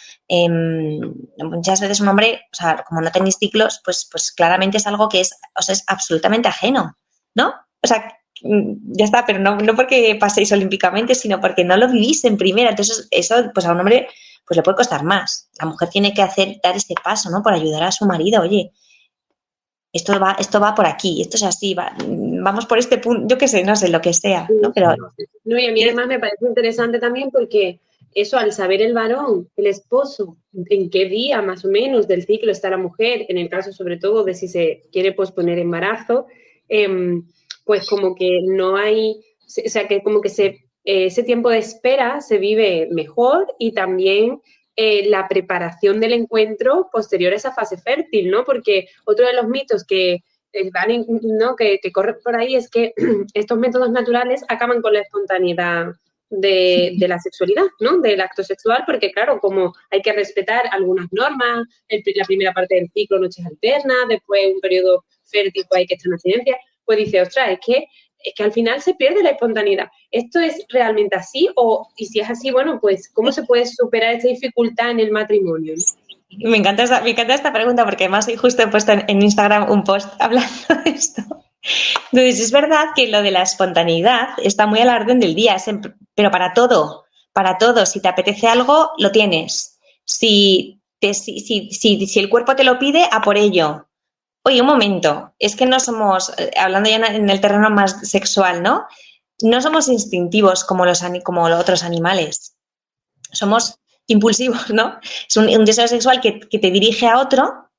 Muchas veces un hombre, o sea, como no tenéis ciclos, pues claramente es algo que es absolutamente ajeno, ¿no? O sea, ya está, pero no porque paséis olímpicamente, sino porque no lo vivís en primera. Entonces, eso, pues a un hombre, pues le puede costar más. La mujer tiene que dar este paso, ¿no? Por ayudar a su marido, oye, esto va por aquí, esto es así, vamos por este punto, yo qué sé, no sé, lo que sea, ¿no? Pero no, y a mí además me parece interesante también porque eso, al saber el varón, el esposo, en qué día más o menos del ciclo está la mujer, en el caso sobre todo de si se quiere posponer embarazo, pues como que no hay, o sea, que como que ese tiempo de espera se vive mejor y también la preparación del encuentro posterior a esa fase fértil, ¿no? Porque otro de los mitos que corren por ahí es que estos métodos naturales acaban con la espontaneidad de la sexualidad, ¿no? Del acto sexual, porque claro, como hay que respetar algunas normas, la primera parte del ciclo, noches alternas, después un periodo fértil, pues hay que estar en abstinencia, pues dice, ostras, es que al final se pierde la espontaneidad. ¿Esto es realmente así? Y si es así, bueno, pues, ¿cómo se puede superar esta dificultad en el matrimonio, ¿no? Me encanta esta pregunta porque además justo he puesto en Instagram un post hablando de esto. Entonces, es verdad que lo de la espontaneidad está muy a la orden del día, pero para todo. Si te apetece algo, lo tienes. Si el cuerpo te lo pide, a por ello. Oye, un momento, es que no somos, hablando ya en el terreno más sexual, ¿no? No somos instintivos como los otros animales. Somos impulsivos, ¿no? Es un deseo sexual que te dirige a otro,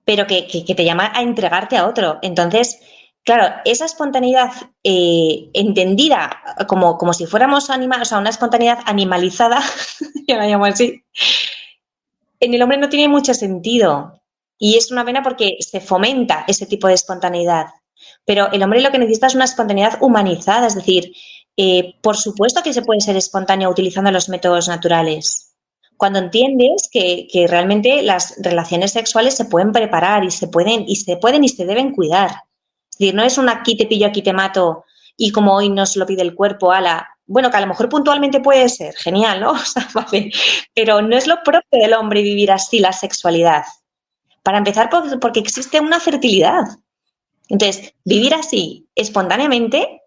pero que te llama a entregarte a otro. Entonces, claro, esa espontaneidad entendida como si fuéramos animales, o sea, una espontaneidad animalizada, yo la llamo así, en el hombre no tiene mucho sentido. Y es una pena porque se fomenta ese tipo de espontaneidad. Pero el hombre lo que necesita es una espontaneidad humanizada, es decir, por supuesto que se puede ser espontáneo utilizando los métodos naturales. Cuando entiendes que realmente las relaciones sexuales se pueden preparar y se deben cuidar. Es decir, no es un aquí te pillo, aquí te mato y como hoy nos lo pide el cuerpo, bueno, que a lo mejor puntualmente puede ser, genial, ¿no? O sea, vale, pero no es lo propio del hombre vivir así la sexualidad. Para empezar, porque existe una fertilidad. Entonces, vivir así espontáneamente,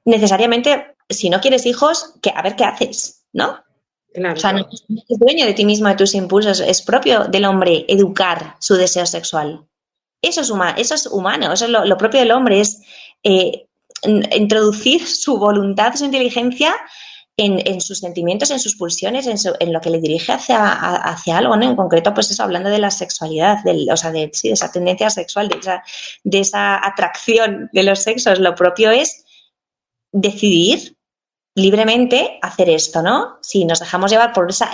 necesariamente, si no quieres hijos, a ver qué haces, ¿no? Claro. O sea, no es dueño de ti mismo, de tus impulsos, es propio del hombre educar su deseo sexual. Eso es humano, eso es lo propio del hombre, es introducir su voluntad, su inteligencia en sus sentimientos, en sus pulsiones, en lo que le dirige hacia algo, ¿no? En concreto, pues eso, hablando de la sexualidad, de esa tendencia sexual, de esa atracción de los sexos. Lo propio es decidir libremente hacer esto, ¿no? Si nos dejamos llevar por esa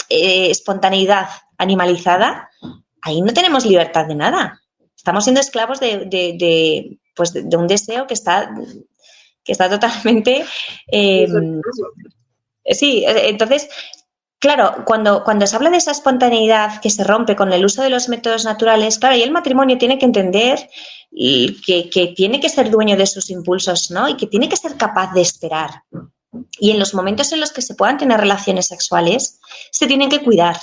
espontaneidad animalizada, ahí no tenemos libertad de nada. Estamos siendo esclavos de un deseo que está totalmente... sí, entonces, claro, cuando se habla de esa espontaneidad que se rompe con el uso de los métodos naturales, claro, y el matrimonio tiene que entender que tiene que ser dueño de sus impulsos, ¿no? Y que tiene que ser capaz de esperar. Y en los momentos en los que se puedan tener relaciones sexuales, se tienen que cuidar.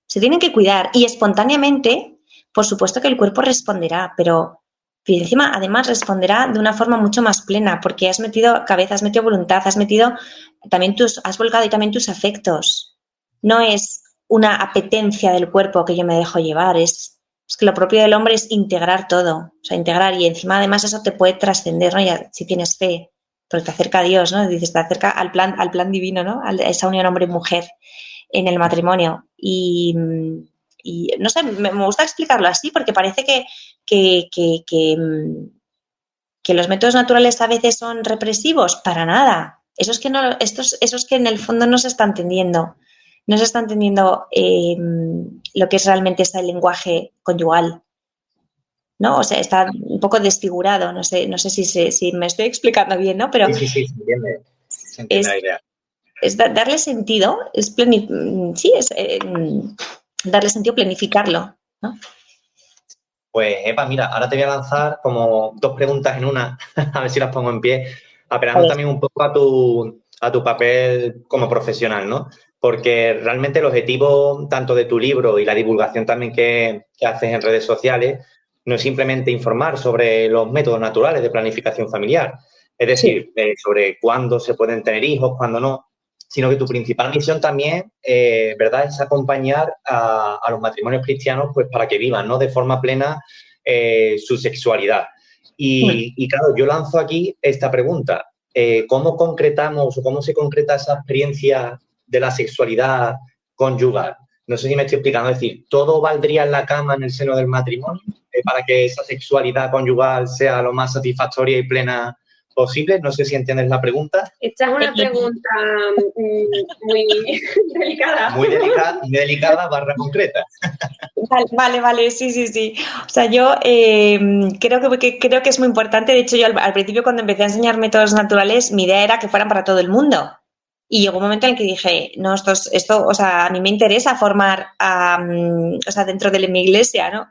Se tienen que cuidar. Y espontáneamente, por supuesto que el cuerpo responderá, pero encima, además, responderá de una forma mucho más plena, porque has metido cabeza, has metido voluntad, has volcado y también tus afectos. No es una apetencia del cuerpo que yo me dejo llevar, es que lo propio del hombre es integrar todo, o sea, integrar, y encima además eso te puede trascender, ¿no? Ya, si tienes fe, porque te acerca a Dios, ¿no? Dices, te acerca al plan divino, ¿no? A esa unión hombre y mujer en el matrimonio. Y no sé, me gusta explicarlo así porque parece que los métodos naturales a veces son represivos. Para nada. Eso es que en el fondo no se está entendiendo. No se está entendiendo lo que es realmente ese lenguaje conyugal, ¿no? O sea, está un poco desfigurado. No sé si me estoy explicando bien, ¿no? Pero sí, se entiende. Se entiende la idea. Es darle sentido, darle sentido, planificarlo, ¿no? Pues, Epa, mira, ahora te voy a lanzar como 2 preguntas en una, a ver si las pongo en pie, apelando también un poco a tu papel como profesional, ¿no? Porque realmente el objetivo tanto de tu libro y la divulgación también que haces en redes sociales no es simplemente informar sobre los métodos naturales de planificación familiar, es decir, sobre cuándo se pueden tener hijos, cuándo no, sino que tu principal misión también, ¿verdad?, es acompañar a los matrimonios cristianos pues para que vivan, ¿no?, de forma plena su sexualidad. Y claro, yo lanzo aquí esta pregunta. ¿Cómo concretamos o cómo se concreta esa experiencia de la sexualidad conyugal? No sé si me estoy explicando. Es decir, ¿todo valdría en la cama en el seno del matrimonio para que esa sexualidad conyugal sea lo más satisfactoria y plena posible? No sé si entiendes la pregunta. Esta es una pregunta muy delicada. Muy delicada / concreta. Vale, sí. O sea, yo creo que es muy importante. De hecho, yo al principio cuando empecé a enseñar métodos naturales, mi idea era que fueran para todo el mundo. Y llegó un momento en el que dije, no, esto, o sea, a mí me interesa formar, o sea, dentro de mi iglesia, ¿no?,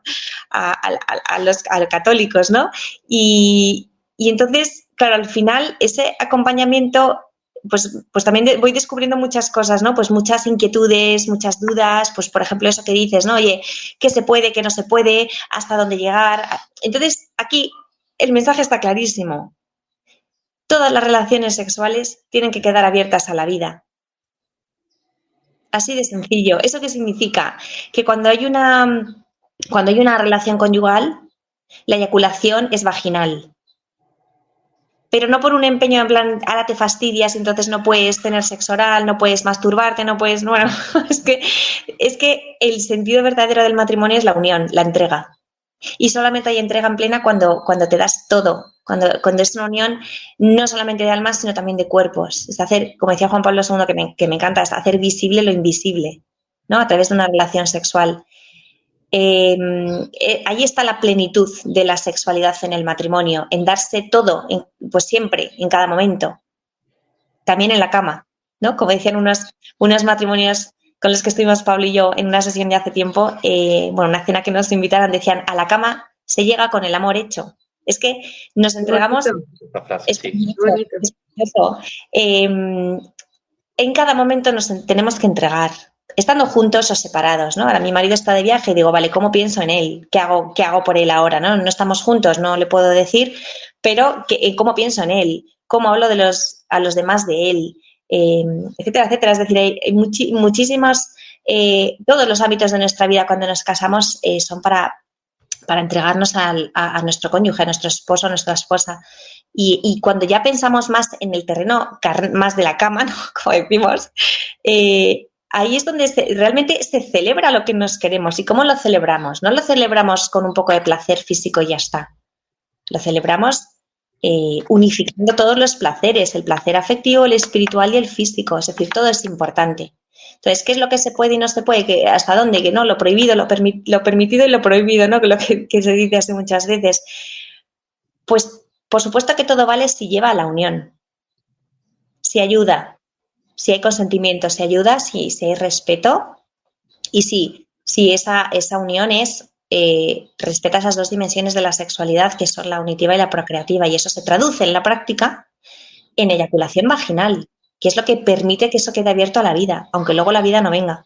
a los católicos, ¿no? Y entonces, claro, al final ese acompañamiento, pues también voy descubriendo muchas cosas, ¿no? Pues muchas inquietudes, muchas dudas, pues por ejemplo eso que dices, ¿no? Oye, ¿qué se puede, qué no se puede, hasta dónde llegar? Entonces, aquí el mensaje está clarísimo. Todas las relaciones sexuales tienen que quedar abiertas a la vida. Así de sencillo. ¿Eso qué significa? Que cuando hay una relación conyugal, la eyaculación es vaginal. Pero no por un empeño en plan, ahora te fastidias, entonces no puedes tener sexo oral, no puedes masturbarte, no puedes... Bueno, es que el sentido verdadero del matrimonio es la unión, la entrega. Y solamente hay entrega en plena cuando te das todo, cuando es una unión no solamente de almas, sino también de cuerpos. Es hacer, como decía Juan Pablo II, que me encanta, es hacer visible lo invisible, ¿no?, a través de una relación sexual. Ahí está la plenitud de la sexualidad en el matrimonio, en darse todo, pues siempre, en cada momento. También en la cama, ¿no? Como decían unos matrimonios con los que estuvimos Pablo y yo en una sesión de hace tiempo, una cena que nos invitaron, decían, a la cama se llega con el amor hecho. Es que nos entregamos... En cada momento nos tenemos que entregar, estando juntos o separados, ¿no? Ahora mi marido está de viaje y digo, vale, ¿cómo pienso en él? ¿Qué hago por él ahora? ¿No? No estamos juntos, no le puedo decir, pero ¿cómo pienso en él? ¿Cómo hablo a los demás de él? Etcétera, etcétera. Es decir, hay muchísimos, todos los ámbitos de nuestra vida cuando nos casamos son para entregarnos a nuestro cónyuge, a nuestro esposo, a nuestra esposa. Y cuando ya pensamos más en el terreno, más de la cama, ¿no?, como decimos, ahí es donde realmente se celebra lo que nos queremos. ¿Y cómo lo celebramos? No lo celebramos con un poco de placer físico y ya está. Lo celebramos unificando todos los placeres, el placer afectivo, el espiritual y el físico. Es decir, todo es importante. Entonces, ¿qué es lo que se puede y no se puede? ¿Hasta dónde? Que no, lo prohibido, lo permitido y lo prohibido, ¿no? Que lo que se dice así muchas veces. Pues, por supuesto que todo vale si lleva a la unión, si ayuda, si hay consentimiento, si ayuda, si hay respeto y si esa unión respeta esas dos dimensiones de la sexualidad, que son la unitiva y la procreativa, y eso se traduce en la práctica en eyaculación vaginal, que es lo que permite que eso quede abierto a la vida, aunque luego la vida no venga.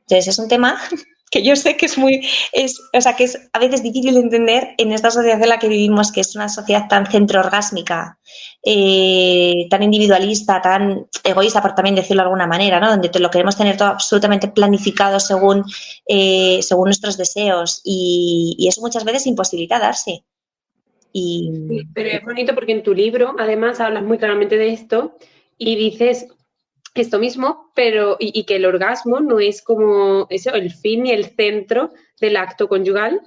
Entonces es un tema que yo sé que es a veces difícil de entender en esta sociedad en la que vivimos, que es una sociedad tan centroorgásmica, tan individualista, tan egoísta, por también decirlo de alguna manera, ¿no? Donde lo queremos tener todo absolutamente planificado según nuestros deseos, y eso muchas veces imposibilita darse. Sí, pero es bonito porque en tu libro además hablas muy claramente de esto y dices esto mismo, pero y que el orgasmo no es como eso, el fin y el centro del acto conyugal,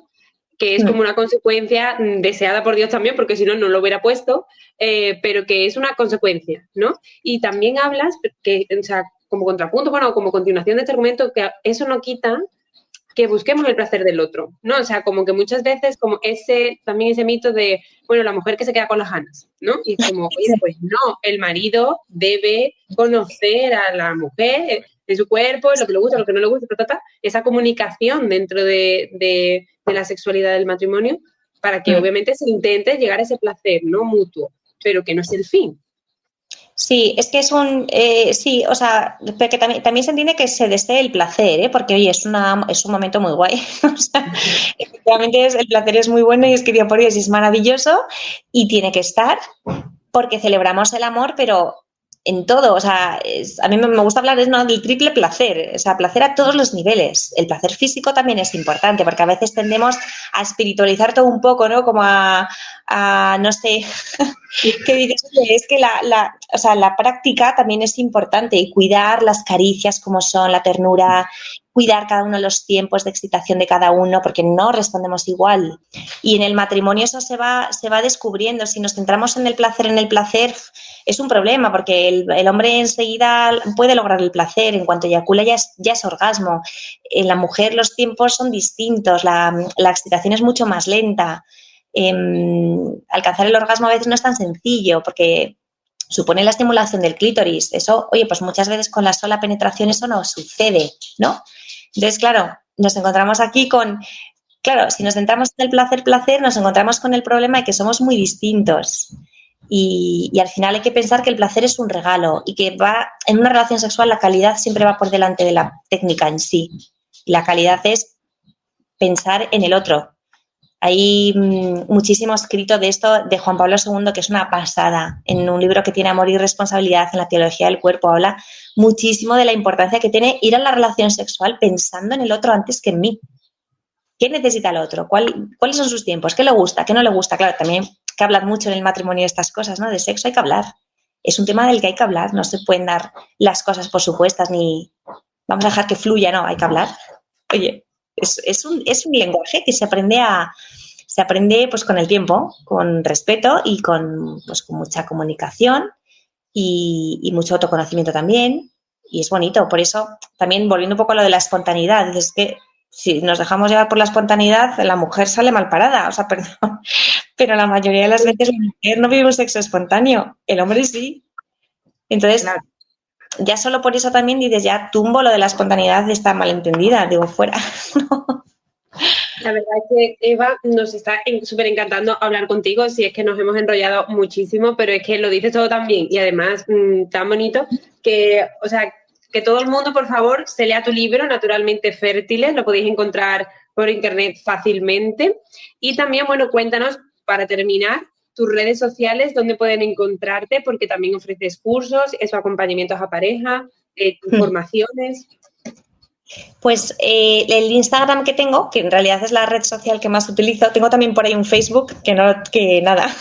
que es como una consecuencia deseada por Dios también, porque si no, no lo hubiera puesto, pero que es una consecuencia, ¿no? Y también hablas que, o sea, como contrapunto, bueno, como continuación de este argumento, que eso no quita que busquemos el placer del otro, ¿no? O sea, como que muchas veces como también ese mito de, bueno, la mujer que se queda con las ganas, ¿no? Y como, oye, pues no, el marido debe conocer a la mujer de su cuerpo, lo que le gusta, lo que no le gusta, esa comunicación dentro de la sexualidad del matrimonio para que obviamente se intente llegar a ese placer, ¿no? Mutuo, pero que no es el fin. Sí, es que sí, o sea, pero que también se entiende que se desee el placer, porque oye, es un momento muy guay. O sea, efectivamente el placer es muy bueno y es que por Dios es maravilloso y tiene que estar porque celebramos el amor, pero en todo, o sea, a mí me gusta hablar del triple placer, o sea, placer a todos los niveles. El placer físico también es importante, porque a veces tendemos a espiritualizar todo un poco, ¿no? Como a no sé, que dices, es que la práctica también es importante, y cuidar las caricias como son, la ternura, cuidar cada uno de los tiempos de excitación de cada uno, porque no respondemos igual. Y en el matrimonio eso se va descubriendo. Si nos centramos en el placer es un problema, porque el hombre enseguida puede lograr el placer, en cuanto eyacula ya es orgasmo. En la mujer los tiempos son distintos, la excitación es mucho más lenta. Alcanzar el orgasmo a veces no es tan sencillo, porque supone la estimulación del clítoris. Eso, oye, pues muchas veces con la sola penetración eso no sucede, ¿no? Entonces, claro, nos encontramos aquí claro, si nos centramos en el placer, nos encontramos con el problema de que somos muy distintos. Y al final hay que pensar que el placer es un regalo y que en una relación sexual la calidad siempre va por delante de la técnica en sí. Y la calidad es pensar en el otro. Hay muchísimo escrito de esto de Juan Pablo II, que es una pasada. En un libro que tiene Amor y Responsabilidad, en la teología del cuerpo, habla muchísimo de la importancia que tiene ir a la relación sexual pensando en el otro antes que en mí. ¿Qué necesita el otro? ¿Cuáles son sus tiempos? ¿Qué le gusta? ¿Qué no le gusta? Claro, también hay que hablar mucho en el matrimonio de estas cosas, ¿no? De sexo hay que hablar. Es un tema del que hay que hablar. No se pueden dar las cosas por supuestas ni vamos a dejar que fluya, no, hay que hablar. Oye, es un lenguaje que se aprende pues con el tiempo, con respeto y con mucha comunicación y mucho autoconocimiento también. Y es bonito. Por eso, también volviendo un poco a lo de la espontaneidad, es que si nos dejamos llevar por la espontaneidad, la mujer sale mal parada, o sea, perdón, pero la mayoría de las veces la mujer no vive un sexo espontáneo, el hombre sí. Entonces, claro, ya solo por eso también dices, ya tumbo lo de la espontaneidad, está malentendida, digo, fuera. La verdad es que, Eva, nos está súper encantando hablar contigo, si es que nos hemos enrollado muchísimo, pero es que lo dices todo tan bien y además tan bonito que, o sea, que todo el mundo, por favor, se lea tu libro, Naturalmente Fértiles, lo podéis encontrar por internet fácilmente. Y también, bueno, cuéntanos, para terminar, tus redes sociales, dónde pueden encontrarte, porque también ofreces cursos, acompañamientos a pareja, formaciones. Pues el Instagram que tengo, que en realidad es la red social que más utilizo, tengo también por ahí un Facebook, que nada,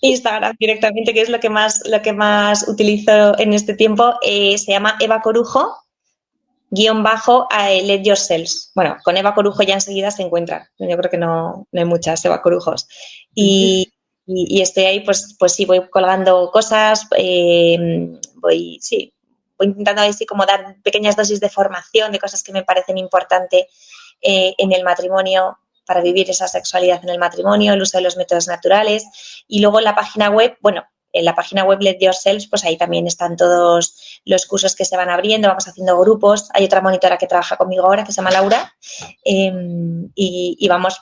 Instagram directamente, que es lo que más utilizo en este tiempo, se llama Eva Corujo, _let yourself. Bueno, con Eva Corujo ya enseguida se encuentra. Yo creo que no hay muchas Eva Corujos. Y estoy ahí, pues sí, voy colgando cosas, voy intentando así como dar pequeñas dosis de formación de cosas que me parecen importantes en el matrimonio, para vivir esa sexualidad en el matrimonio, el uso de los métodos naturales. Y luego en la página web, bueno, en la página web Let Yourself, pues ahí también están todos los cursos que se van abriendo, vamos haciendo grupos. Hay otra monitora que trabaja conmigo ahora que se llama Laura y vamos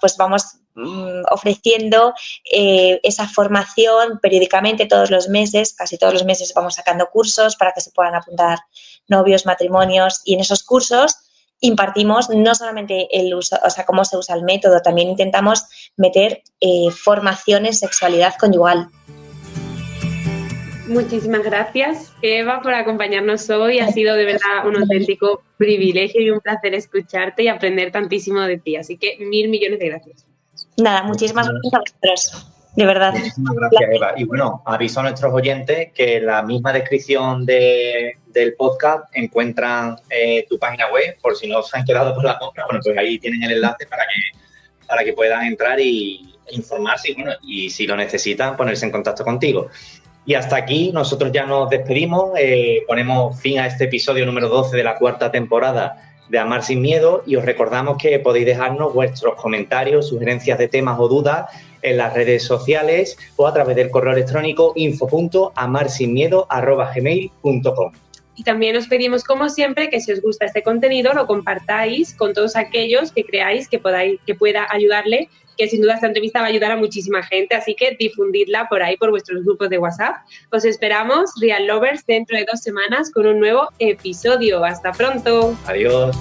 ofreciendo esa formación periódicamente todos los meses, casi todos los meses vamos sacando cursos para que se puedan apuntar novios, matrimonios, y en esos cursos impartimos no solamente el uso, o sea, cómo se usa el método, también intentamos meter formación en sexualidad conyugal. Muchísimas gracias, Eva, por acompañarnos hoy. Ha sido de verdad un auténtico privilegio y un placer escucharte y aprender tantísimo de ti. Así que 1.000 millones de gracias. Nada, muchísimas gracias a vosotros, de verdad. Muchísimas gracias, Eva. Y bueno, aviso a nuestros oyentes que en la misma descripción del podcast encuentran tu página web, por si no se han quedado por la compra. Bueno, pues ahí tienen el enlace para que puedan entrar y informarse y, bueno, y si lo necesitan, ponerse en contacto contigo. Y hasta aquí nosotros ya nos despedimos, ponemos fin a este episodio número 12 de la 4ª temporada de Amar Sin Miedo y os recordamos que podéis dejarnos vuestros comentarios, sugerencias de temas o dudas en las redes sociales o a través del correo electrónico info.amarsinmiedo@gmail.com. Y también os pedimos, como siempre, que si os gusta este contenido lo compartáis con todos aquellos que creáis que pueda ayudarle, que sin duda esta entrevista va a ayudar a muchísima gente, así que difundidla por ahí, por vuestros grupos de WhatsApp. Os esperamos, Real Lovers, dentro de 2 semanas con un nuevo episodio. ¡Hasta pronto! Adiós.